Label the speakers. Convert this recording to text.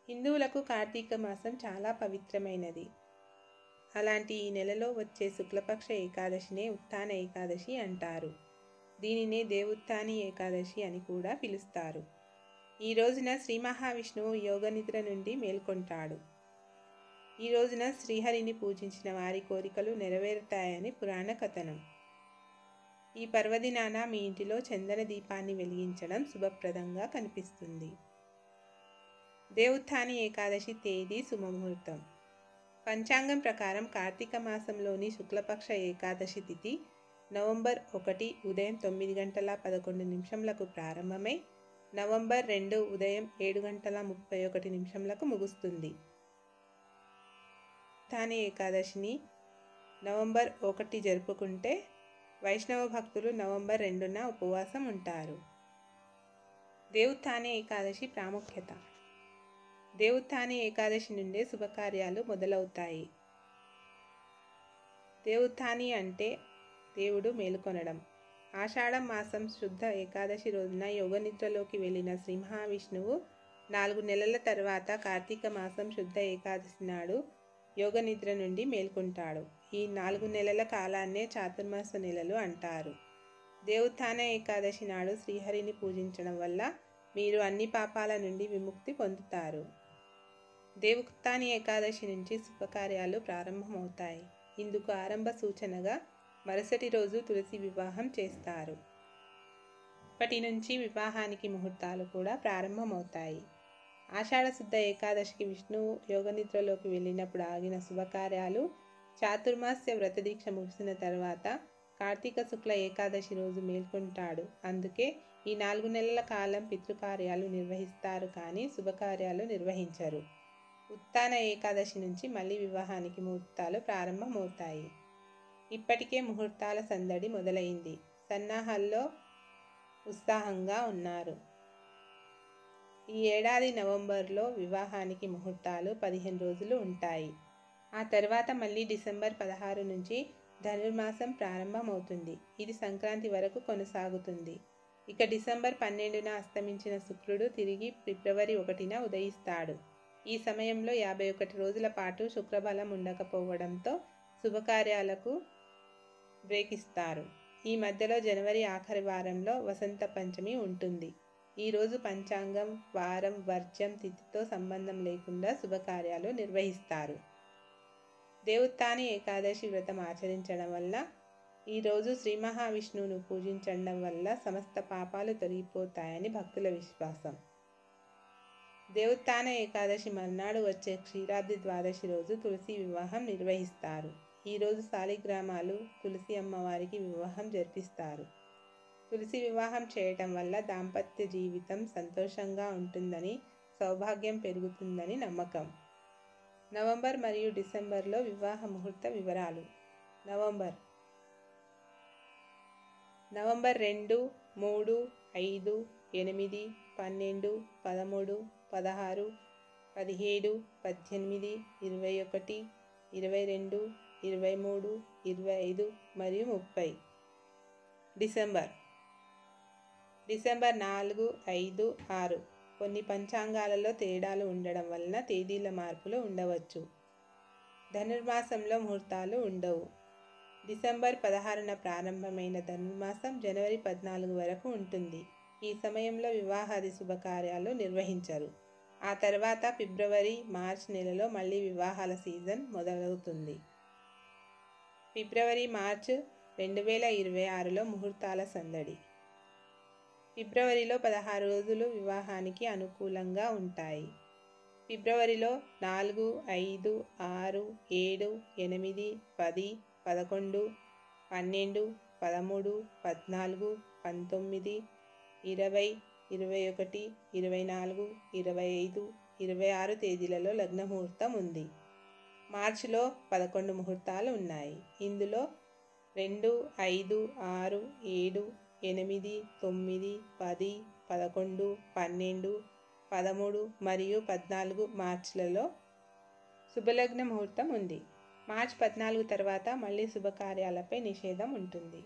Speaker 1: హిందువులకు కార్తీక మాసం చాలా పవిత్రమైనది. అలాంటి ఈ నెలలో వచ్చే శుక్లపక్ష ఏకాదశినే ఉత్థాన ఏకాదశి అంటారు. దీనినే దేవుత్థాని ఏకాదశి అని కూడా పిలుస్తారు. ఈ రోజున శ్రీ మహావిష్ణువు యోగనిద్ర నుండి మేల్కొంటాడు. ఈ రోజున శ్రీహరిని పూజించిన వారి కోరికలు నెరవేరుతాయని పురాణ కథనం. ఈ పర్వదినాన మీ ఇంటిలో చందన దీపాన్ని వెలిగించడం శుభప్రదంగా కనిపిస్తుంది. దేవుత్థాని ఏకాదశి తేదీ శుభముహూర్తం. పంచాంగం ప్రకారం కార్తీక మాసంలోని శుక్లపక్ష ఏకాదశి తిథి నవంబర్ 1 ఉదయం 9:11 ప్రారంభమై నవంబర్ 2 ఉదయం 7:31 ముగుస్తుంది. థాని ఏకాదశిని నవంబర్ 1 జరుపుకుంటే వైష్ణవ భక్తులు నవంబర్ 2న ఉపవాసం ఉంటారు. దేవుత్థాని ఏకాదశి ప్రాముఖ్యత. దేవుత్థాని ఏకాదశి నుండే శుభకార్యాలు మొదలవుతాయి. దేవుత్థాని అంటే దేవుడు మేలుకొనడం. ఆషాఢం మాసం శుద్ధ ఏకాదశి రోజున యోగనిద్రలోకి వెళ్ళిన శ్రీ మహావిష్ణువు 4 నెలల తర్వాత కార్తీక మాసం శుద్ధ ఏకాదశి నాడు యోగనిద్ర నుండి మేల్కొంటాడు. ఈ 4 నెలల కాలాన్నే చాతుర్మాస నెలలు అంటారు. దేవుత్థాన ఏకాదశి నాడు శ్రీహరిని పూజించడం వల్ల మీరు అన్ని పాపాల నుండి విముక్తి పొందుతారు. దేవుత్థాని ఏకాదశి నుంచి శుభకార్యాలు ప్రారంభమవుతాయి. ఇందుకు ఆరంభ సూచనగా మరుసటి రోజు తులసి వివాహం చేస్తారు. ఇప్పటి నుంచి వివాహానికి ముహూర్తాలు కూడా ప్రారంభమవుతాయి. ఆషాఢ శుద్ధ ఏకాదశికి విష్ణువు యోగనిద్రలోకి వెళ్ళినప్పుడు ఆగిన శుభకార్యాలు చాతుర్మాస్య వ్రతదీక్ష ముగిసిన తర్వాత కార్తీక శుక్ల ఏకాదశి రోజు మేల్కొంటాడు. అందుకే ఈ 4 నెలల కాలం పితృకార్యాలు నిర్వహిస్తారు, కానీ శుభకార్యాలు నిర్వహించరు. ఉత్థాన ఏకాదశి నుంచి మళ్ళీ వివాహానికి ముహూర్తాలు ప్రారంభమవుతాయి. ఇప్పటికే ముహూర్తాల సందడి మొదలైంది. సన్నాహాల్లో ఉత్సాహంగా ఉన్నారు. ఈ ఏడాది నవంబర్లో వివాహానికి ముహూర్తాలు 15 రోజులు ఉంటాయి. ఆ తర్వాత మళ్ళీ డిసెంబర్ 16 నుంచి ధనుర్మాసం ప్రారంభమవుతుంది. ఇది సంక్రాంతి వరకు కొనసాగుతుంది. ఇక డిసెంబర్ 12న అస్తమించిన శుక్రుడు తిరిగి ఫిబ్రవరి 1న ఉదయిస్తాడు. ఈ సమయంలో 51 రోజుల పాటు శుక్రబలం ఉండకపోవడంతో శుభకార్యాలకు బ్రేక్ ఇస్తారు. ఈ మధ్యలో జనవరి ఆఖరి వారంలో వసంత పంచమి ఉంటుంది. ఈరోజు పంచాంగం, వారం, వర్జ్యం, తిథితో సంబంధం లేకుండా శుభకార్యాలు నిర్వహిస్తారు. దేవుత్థాని ఏకాదశి వ్రతం ఆచరించడం వల్ల, ఈరోజు శ్రీ మహావిష్ణువును పూజించడం వల్ల సమస్త పాపాలు తొలగిపోతాయని భక్తుల విశ్వాసం. దేవుత్థాన ఏకాదశి మర్నాడు వచ్చే క్షీరాబ్ది ద్వాదశి రోజు తులసి వివాహం నిర్వహిస్తారు. ఈరోజు శాలిగ్రామాలు తులసి అమ్మవారికి వివాహం జరిపిస్తారు. తులసి వివాహం చేయటం వల్ల దాంపత్య జీవితం సంతోషంగా ఉంటుందని, సౌభాగ్యం పెరుగుతుందని నమ్మకం. నవంబర్ మరియు డిసెంబర్లో వివాహ ముహూర్త వివరాలు. నవంబర్ 2, 3, 5, 8, 12, 13, 16, 17, 18, 21, 22, 23, 25 మరియు 30. డిసెంబర్ 4, 5, 6. కొన్ని పంచాంగాలలో తేడాలు ఉండడం వలన తేదీల మార్పులు ఉండవచ్చు. ధనుర్మాసంలో ముహూర్తాలు ఉండవు. డిసెంబర్ 16న ప్రారంభమైన ధనుర్మాసం జనవరి 14 వరకు ఉంటుంది. ఈ సమయంలో వివాహాది శుభకార్యాలు నిర్వహించరు. ఆ తర్వాత ఫిబ్రవరి, మార్చ్ నెలలో మళ్ళీ వివాహాల సీజన్ మొదలవుతుంది. ఫిబ్రవరి, మార్చ్ 2026లో ముహూర్తాల సందడి. ఫిబ్రవరిలో 16 రోజులు వివాహానికి అనుకూలంగా ఉంటాయి. ఫిబ్రవరిలో 4, 5, 6, 7, 8, 10, 11, 12, 13, 14, 19, 20, 21, 24, 25, 26 తేదీలలో లగ్న ముహూర్తం ఉంది. మార్చిలో 11 ముహూర్తాలు ఉన్నాయి. ఇందులో 2, 5, 6, 7, 8, 9, 10, 11, 12, 13 మరియు 14 మార్చిలలో శుభలగ్న ముహూర్తం ఉంది. మార్చి 14 తర్వాత మళ్ళీ శుభకార్యాలపై నిషేధం ఉంటుంది.